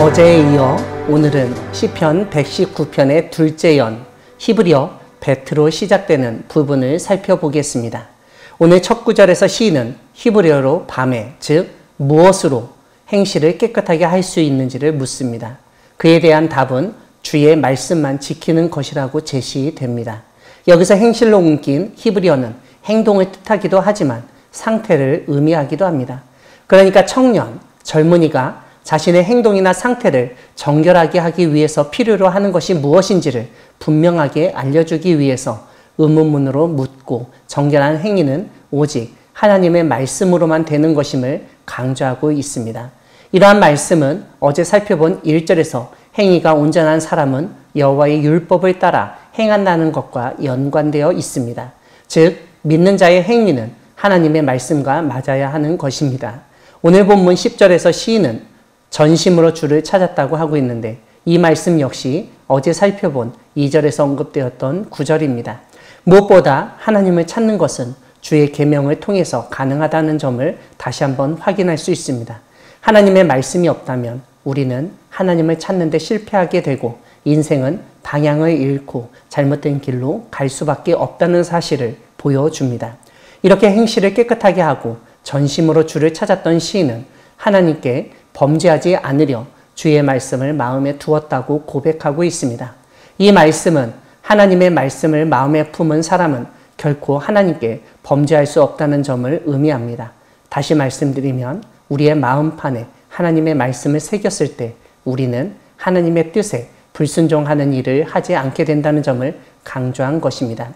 어제에 이어 오늘은 시편 119편의 둘째 연 히브리어 베트로 시작되는 부분을 살펴보겠습니다. 오늘 첫 구절에서 시인은 히브리어로 밤에, 즉 무엇으로 행실을 깨끗하게 할 수 있는지를 묻습니다. 그에 대한 답은 주의 말씀만 지키는 것이라고 제시됩니다. 여기서 행실로 옮긴 히브리어는 행동을 뜻하기도 하지만 상태를 의미하기도 합니다. 그러니까 청년, 젊은이가 자신의 행동이나 상태를 정결하게 하기 위해서 필요로 하는 것이 무엇인지를 분명하게 알려주기 위해서 의문문으로 묻고 정결한 행위는 오직 하나님의 말씀으로만 되는 것임을 강조하고 있습니다. 이러한 말씀은 어제 살펴본 1절에서 행위가 온전한 사람은 여호와의 율법을 따라 행한다는 것과 연관되어 있습니다. 즉 믿는 자의 행위는 하나님의 말씀과 맞아야 하는 것입니다. 오늘 본문 10절에서 시인은 전심으로 주를 찾았다고 하고 있는데 이 말씀 역시 어제 살펴본 2절에서 언급되었던 9절입니다. 무엇보다 하나님을 찾는 것은 주의 계명을 통해서 가능하다는 점을 다시 한번 확인할 수 있습니다. 하나님의 말씀이 없다면 우리는 하나님을 찾는 데 실패하게 되고 인생은 방향을 잃고 잘못된 길로 갈 수밖에 없다는 사실을 보여줍니다. 이렇게 행실을 깨끗하게 하고 전심으로 주를 찾았던 시인은 하나님께 범죄하지 않으려 주의 말씀을 마음에 두었다고 고백하고 있습니다. 이 말씀은 하나님의 말씀을 마음에 품은 사람은 결코 하나님께 범죄할 수 없다는 점을 의미합니다. 다시 말씀드리면 우리의 마음판에 하나님의 말씀을 새겼을 때 우리는 하나님의 뜻에 불순종하는 일을 하지 않게 된다는 점을 강조한 것입니다.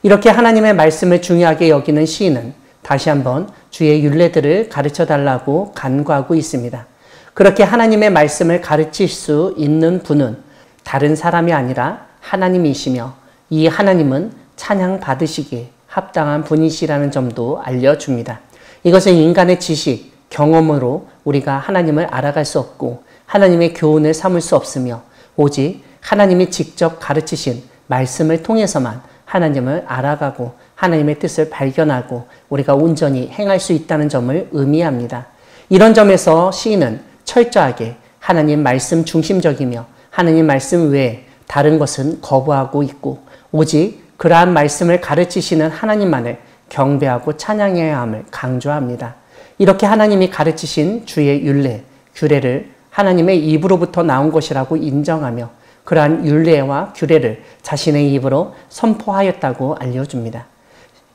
이렇게 하나님의 말씀을 중요하게 여기는 시인은 다시 한번 주의 율례들을 가르쳐달라고 간구하고 있습니다. 그렇게 하나님의 말씀을 가르칠 수 있는 분은 다른 사람이 아니라 하나님이시며 이 하나님은 찬양 받으시기에 합당한 분이시라는 점도 알려줍니다. 이것은 인간의 지식, 경험으로 우리가 하나님을 알아갈 수 없고 하나님의 교훈을 삼을 수 없으며 오직 하나님이 직접 가르치신 말씀을 통해서만 하나님을 알아가고 하나님의 뜻을 발견하고 우리가 온전히 행할 수 있다는 점을 의미합니다. 이런 점에서 시인은 철저하게 하나님 말씀 중심적이며 하나님 말씀 외에 다른 것은 거부하고 있고 오직 그러한 말씀을 가르치시는 하나님만을 경배하고 찬양해야 함을 강조합니다. 이렇게 하나님이 가르치신 주의 율례, 규례를 하나님의 입으로부터 나온 것이라고 인정하며 그러한 율례와 규례를 자신의 입으로 선포하였다고 알려줍니다.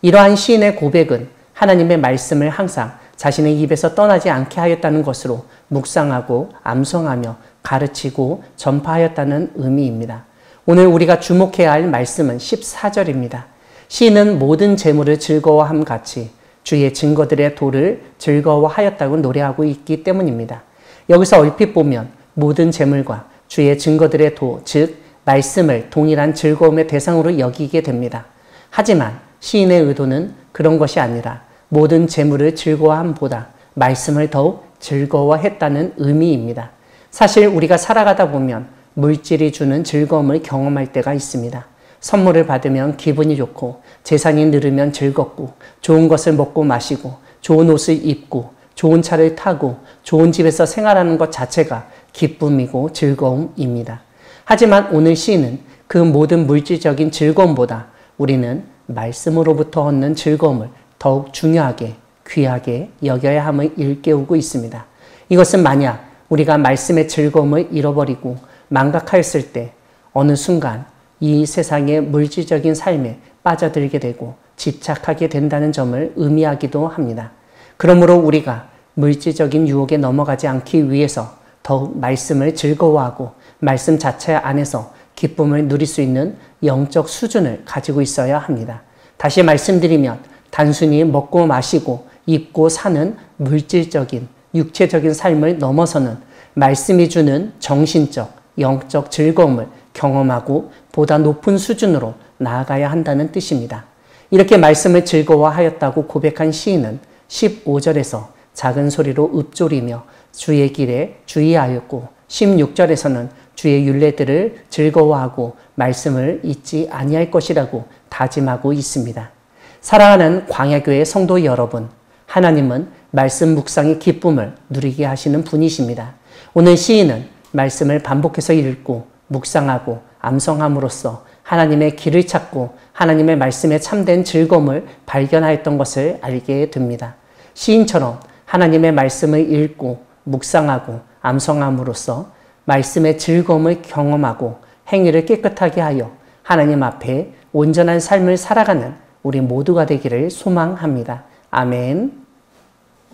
이러한 시인의 고백은 하나님의 말씀을 항상 자신의 입에서 떠나지 않게 하였다는 것으로 묵상하고 암송하며 가르치고 전파하였다는 의미입니다. 오늘 우리가 주목해야 할 말씀은 14절입니다. 시인은 모든 재물을 즐거워함 같이 주의 증거들의 도를 즐거워하였다고 노래하고 있기 때문입니다. 여기서 얼핏 보면 모든 재물과 주의 증거들의 도, 즉 말씀을 동일한 즐거움의 대상으로 여기게 됩니다. 하지만 시인의 의도는 그런 것이 아니라 모든 재물을 즐거워함보다 말씀을 더욱 즐거워했다는 의미입니다. 사실 우리가 살아가다 보면 물질이 주는 즐거움을 경험할 때가 있습니다. 선물을 받으면 기분이 좋고 재산이 늘으면 즐겁고 좋은 것을 먹고 마시고 좋은 옷을 입고 좋은 차를 타고 좋은 집에서 생활하는 것 자체가 기쁨이고 즐거움입니다. 하지만 오늘 시인은 그 모든 물질적인 즐거움보다 우리는 말씀으로부터 얻는 즐거움을 더욱 중요하게 귀하게 여겨야 함을 일깨우고 있습니다. 이것은 만약 우리가 말씀의 즐거움을 잃어버리고 망각하였을 때 어느 순간 이 세상의 물질적인 삶에 빠져들게 되고 집착하게 된다는 점을 의미하기도 합니다. 그러므로 우리가 물질적인 유혹에 넘어가지 않기 위해서 더욱 말씀을 즐거워하고 말씀 자체 안에서 기쁨을 누릴 수 있는 영적 수준을 가지고 있어야 합니다. 다시 말씀드리면 단순히 먹고 마시고 입고 사는 물질적인 육체적인 삶을 넘어서는 말씀이 주는 정신적, 영적 즐거움을 경험하고 보다 높은 수준으로 나아가야 한다는 뜻입니다. 이렇게 말씀을 즐거워하였다고 고백한 시인은 15절에서 작은 소리로 읊조리며 주의 길에 주의하였고 16절에서는 주의 율례들을 즐거워하고 말씀을 잊지 아니할 것이라고 다짐하고 있습니다. 사랑하는 광야교회 성도 여러분, 하나님은 말씀 묵상의 기쁨을 누리게 하시는 분이십니다. 오늘 시인은 말씀을 반복해서 읽고 묵상하고 암송함으로써 하나님의 길을 찾고 하나님의 말씀에 참된 즐거움을 발견하였던 것을 알게 됩니다. 시인처럼 하나님의 말씀을 읽고 묵상하고 암송함으로써 말씀의 즐거움을 경험하고 행위를 깨끗하게 하여 하나님 앞에 온전한 삶을 살아가는 우리 모두가 되기를 소망합니다. 아멘.